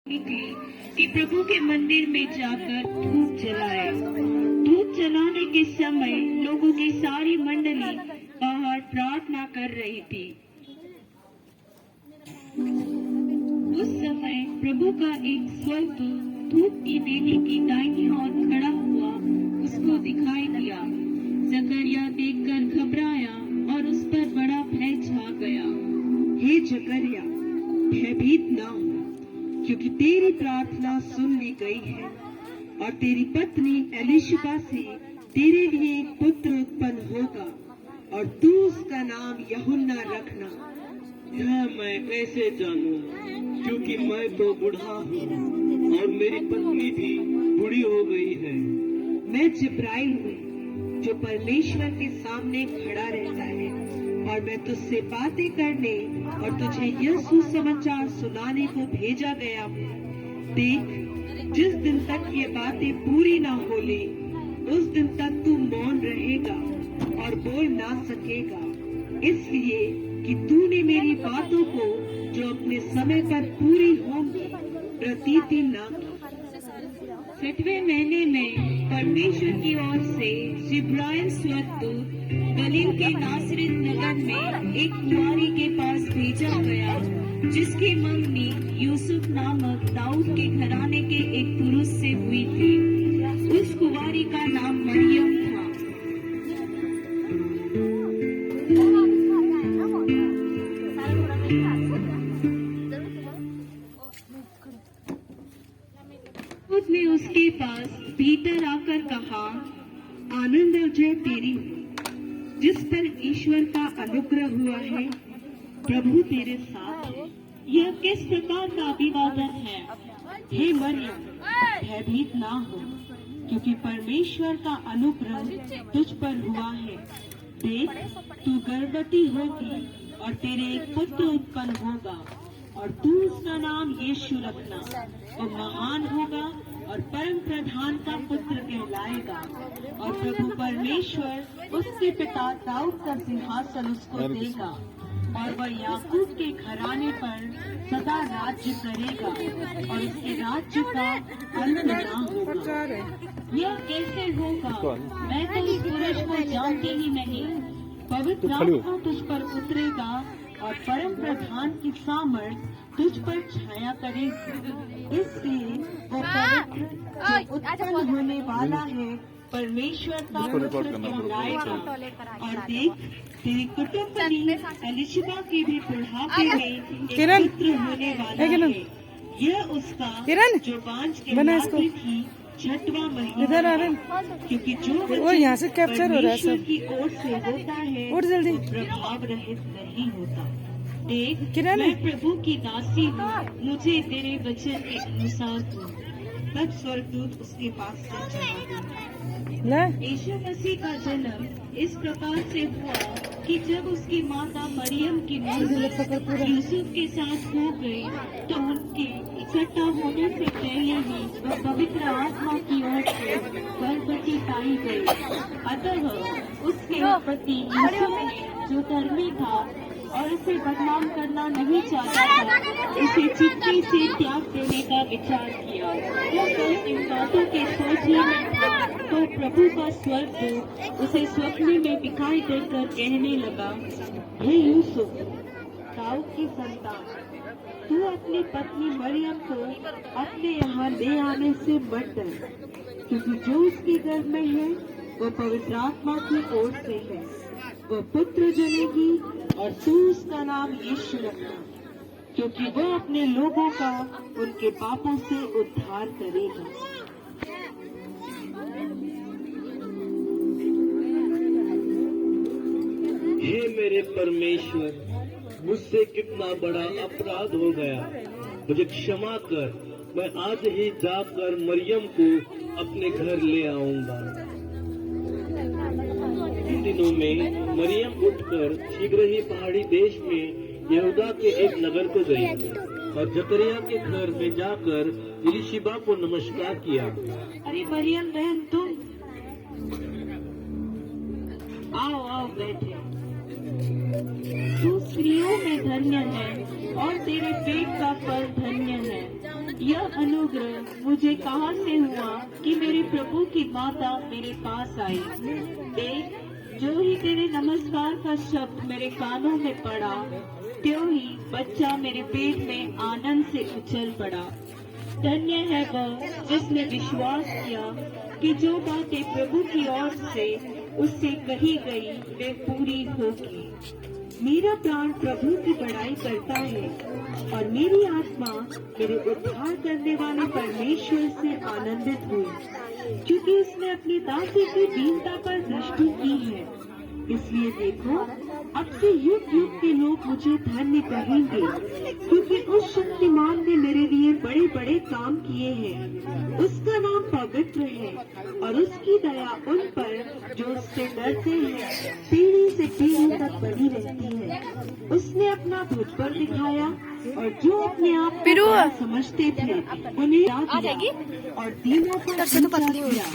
निकली कि प्रभु के मंदिर में जाकर धूप जलाए। धूप जलाने के समय लोगों की सारी मंडली बाहर प्रार्थना कर रही थी। उस समय प्रभु का एक स्वर्गदूत धूप की वेदी की दाहिनी ओर खड़ा हुआ उसको दिखाई दिया। जकरिया देखकर घबराया और उस पर बड़ा भय छा गया। हे जकरिया, भयभीत ना हो, क्योंकि तेरी प्रार्थना सुन ली गई है और तेरी पत्नी एलिशबा से तेरे लिए एक पुत्र उत्पन्न होगा और तू उसका नाम यूहन्ना रखना। यह मैं कैसे जानूं, क्योंकि मैं तो बूढ़ा हूँ और मेरी पत्नी भी बूढ़ी हो गई है। मैं जिब्राइल हूँ जो परमेश्वर के सामने खड़ा रहता है और मैं तुझसे बातें करने और तुझे यह सुसमाचार सुनाने को भेजा गया हूँ। देख, जिस दिन तक ये बातें पूरी ना हो ले, उस दिन तक तू मौन रहेगा और बोल ना सकेगा, इसलिए कि तूने मेरी बातों को जो अपने समय पर पूरी होंगी प्रतीति न की। 6वें महीने में परमेश्वर की ओर से जिब्राइल स्वर्गदूत गलील के नासरत नगर में एक कुंवारी के पास भेजा गया, जिसकी मंगनी यूसुफ नामक दाऊद के घराने के एक पुरुष से हुई थी। उस कुंवारी का नाम मरियम था। उसने उसके पास भीतर आकर कहा, आनंद और जय तेरी जिस पर ईश्वर का अनुग्रह हुआ है, प्रभु तेरे साथ है। यह किस प्रकार का अभिवादन है? हे मरियम, भयभीत ना हो, क्योंकि परमेश्वर का अनुग्रह तुझ पर हुआ है। देख, तू गर्भवती होगी और तेरे एक पुत्र उत्पन्न होगा और तू उसका नाम यीशु रखना। वो महान होगा और परम प्रधान का पुत्र कहलाएगा और प्रभु परमेश्वर उसके पिता दाऊद का सिंहासन उसको देगा और वह याकूब के घराने पर सदा राज्य करेगा और उसके राज्य का अंत ना होगा। यह कैसे होगा? मैं तो इस पुरुष को जानती ही नहीं। पवित्र आत्मा तुझ पर उतरेगा और परम प्रधान की सामर्थ तुझ पर छाया करेगी। इसलिए वो पवित्र जो उत्पन्न होने वाला है परमेश्वर का पुत्र कहलाएगा। और देख, तेरी कुटुंबनी एलिशबा के भी बुढ़ापे में एक पुत्र होने वाला है। यह उसका जो बांझ के नाती थी 6वां महीना है, क्योंकि जो वो यहाँ से कैप्चर हो रहा है सब की ओर से होता है और जल्दी प्रभाव रहित नहीं होता। देख, मैं प्रभु की दासी हूँ, मुझे तेरे वचन के अनुसार हो। तब स्वर्गदूत उसके पास से चला गया। यीशु मसीह का जन्म इस प्रकार से हुआ कि जब उसकी माता मरियम की मौत यूसुफ के साथ हो गई, तो उनके इकट्ठा होने से पहले ही वह पवित्र आत्मा की ओर से गर्भवती पाई गई। अतः उसके पति यूसुफ ने, जो धर्मी था और उसे बदनाम करना नहीं चाहता था, उसे चुपके से त्याग देने का विचार किया। वो इन बातों के सोच ही में था, तो प्रभु का स्वर्गदूत उसे स्वप्न में दिखाई देकर कहने लगा, हे यूसुफ, दाऊद की संतान, तू अपनी पत्नी मरियम को अपने यहाँ ले आने से मत डर, क्योंकि जो उसके गर्भ में है वह पवित्र आत्मा की ओर से है। वह पुत्र जनेगी और तू उसका नाम यीशु रखना, क्योंकि वह अपने लोगों का उनके पापों से उद्धार करेगा। हे मेरे परमेश्वर, मुझसे कितना बड़ा अपराध हो गया, मुझे क्षमा कर। मैं आज ही जाकर मरियम को अपने घर ले आऊंगा। इन दिनों में मरियम उठकर शीघ्र ही पहाड़ी देश में यहूदा के एक नगर को गई और जकरिया के घर में जाकर एलिशबा को नमस्कार किया। अरे मरियम बहन, तुम आओ आओ बैठे। तू स्त्रियों में धन्य है और तेरे पेट का फल धन्य है। यह अनुग्रह मुझे कहाँ से हुआ कि मेरे प्रभु की माता मेरे पास आई। देख, जो ही तेरे नमस्कार का शब्द मेरे कानों में पड़ा, त्यों ही बच्चा मेरे पेट में आनंद से उछल पड़ा। धन्य है वह जिसने विश्वास किया कि जो बातें प्रभु की ओर से उससे कही गई वे पूरी होगी। मेरा प्राण प्रभु की बड़ाई करता है और मेरी आत्मा मेरे उद्धार करने वाले परमेश्वर से आनंदित हुई, क्योंकि उसने अपनी दासी की दीनता पर दृष्टि की है। इसलिए देखो, अब से युग युग के लोग मुझे धन्य कहेंगे, क्योंकि उस शक्तिमान ने मेरे लिए बड़े बड़े काम किए हैं। उसका नाम पवित्र है और उसकी दया उन पर जो उससे डरते हैं पीढ़ी से पीढ़ी तक बनी रहती है। उसने अपना भुज पर दिखाया और जो अपने आप को बड़ा समझते थे उन्हें याद दिया और दीनों को ऊंचा किया।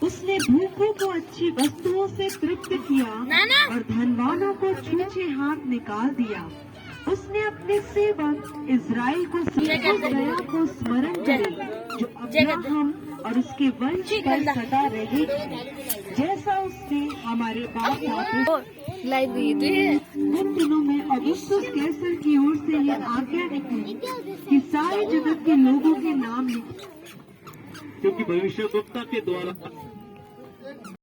उसने भूखों को अच्छी वस्तुओं से तृप्त किया और धनवानों को छूछे हाथ निकाल दिया। उसने अपने सेवक इज़राइल को दया को स्मरण करे, जो अब्राहम और उसके वंश पर सदा रहेगी, जैसा उसने हमारे बाप दादों। उन दिनों में अगुस्तुस कैसर की ओर से यह आज्ञा निकली कि सारे जगत के लोगों के नाम लिखे, क्योंकि भविष्यवक्ता के द्वारा